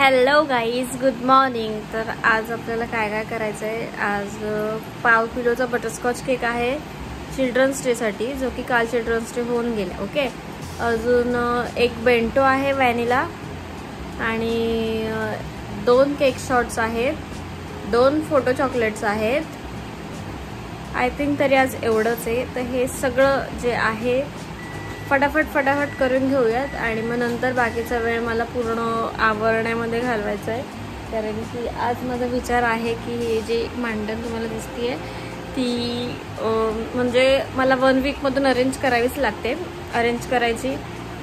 Hello guys, good morning. तर आज आपल्याला काय काय करायचं आहे. आज पाव किलोचा बटरस्कॉच केक आहे चिल्ड्रन्स डेसाठी, जो की काल चिल्ड्रन्स डे होऊन गेला. ओके, अजून एक बेंटो आहे व्हॅनिला आणि 2 केक शॉट्स आहेत, 2 फोटो चॉकलेट्स आहेत. आय थिंक तरी आज एवढंच आहे. तर हे सगळं जे आहे फटाफट करून घेऊयात आणि मग नंतर बाकीचा वेळ मला पूर्ण आवरण्यामध्ये घालवायचा आहे. कारण की आज माझा विचार आहे की हे जे मांडण तुम्हाला दिसते ती म्हणजे मला 1 वीकमधून अरेंज करावीच लागते. अरेंज करायची,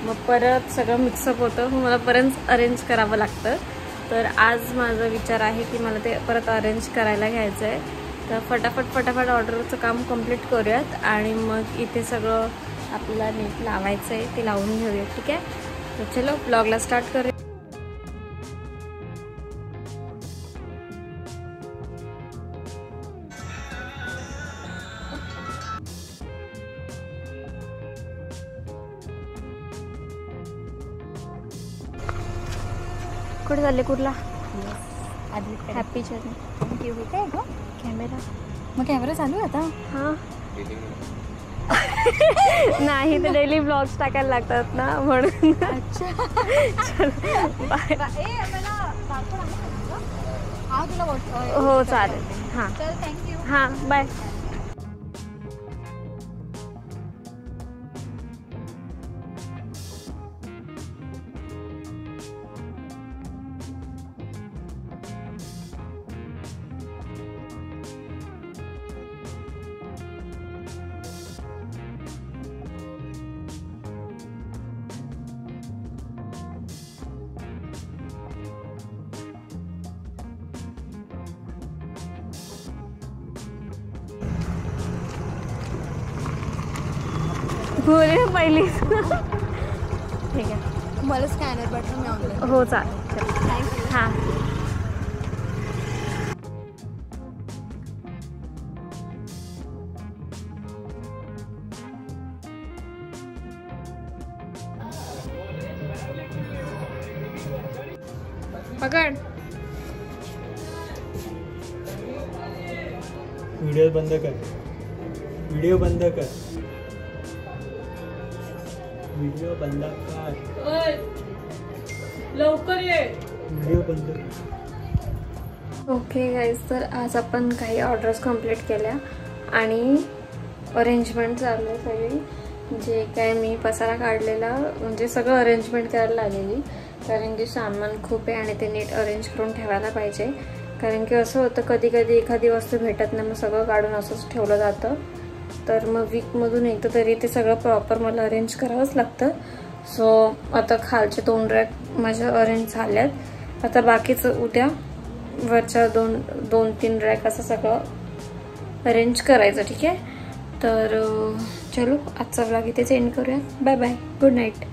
मग परत सगळं मिक्सअप होतं, मग मला परत अरेंज करावं लागतं. तर आज माझा विचार आहे की मला ते परत अरेंज करायला घ्यायचं आहे. तर फटाफट ऑर्डरचं काम कंप्लीट करूयात आणि मग इथे सगळं आपल्याला नीट लावायचं आहे, ते लावून घेऊया. ठीक आहे, तर चलो ब्लॉगला स्टार्ट करूया. कुठे चालले? कुठला? Happy journey. थँक्यू. हे काय गं? कॅमेरा. मग कॅमेरा चालू आहे आता? हां. नाही, ते डेली ब्लॉग्स टाकायला लागतात ना, म्हणून. अच्छा. बाय. हो चालेल. हां थँक्यू. हां, बाय. बोले पहिली. ठीक आहे, मला स्कॅनर बटन मी ऑनलाईन. हो चालेल. थँक्यू. हां. पकड. व्हिडिओ बंद कर. व्हिडिओ बंद कर. व्हिडिओ बंद कर. लवकर ये. व्हिडिओ बंद कर. ओके गाईज, तर आज आपण काही ऑर्डर्स कंप्लीट केल्या आणि अरेंजमेंट चालू आहे सगळी. जे काय मी पसारा काढलेला म्हणजे सगळं अरेंजमेंट करायला लागलेली, कारण की सामान खूप आहे आणि ते नीट अरेंज करून ठेवायला पाहिजे. कारण की असं होतं कधी कधी एखादी वस्तू भेटत नाही, मग सगळं काढून असंच ठेवलं जातं. तर मग वीकमधून एकदा तरी ते सगळं प्रॉपर मला अरेंज करावंच लागतं. सो आता खालचे 2 रॅक माझ्या अरेंज झाल्यात. आता बाकीचं उद्या वरच्या 2-3 रॅक असं सगळं अरेंज करायचं. ठीक आहे, तर चलो आजचा व्लॉग इथेच एंड करूया. Bye bye, good night.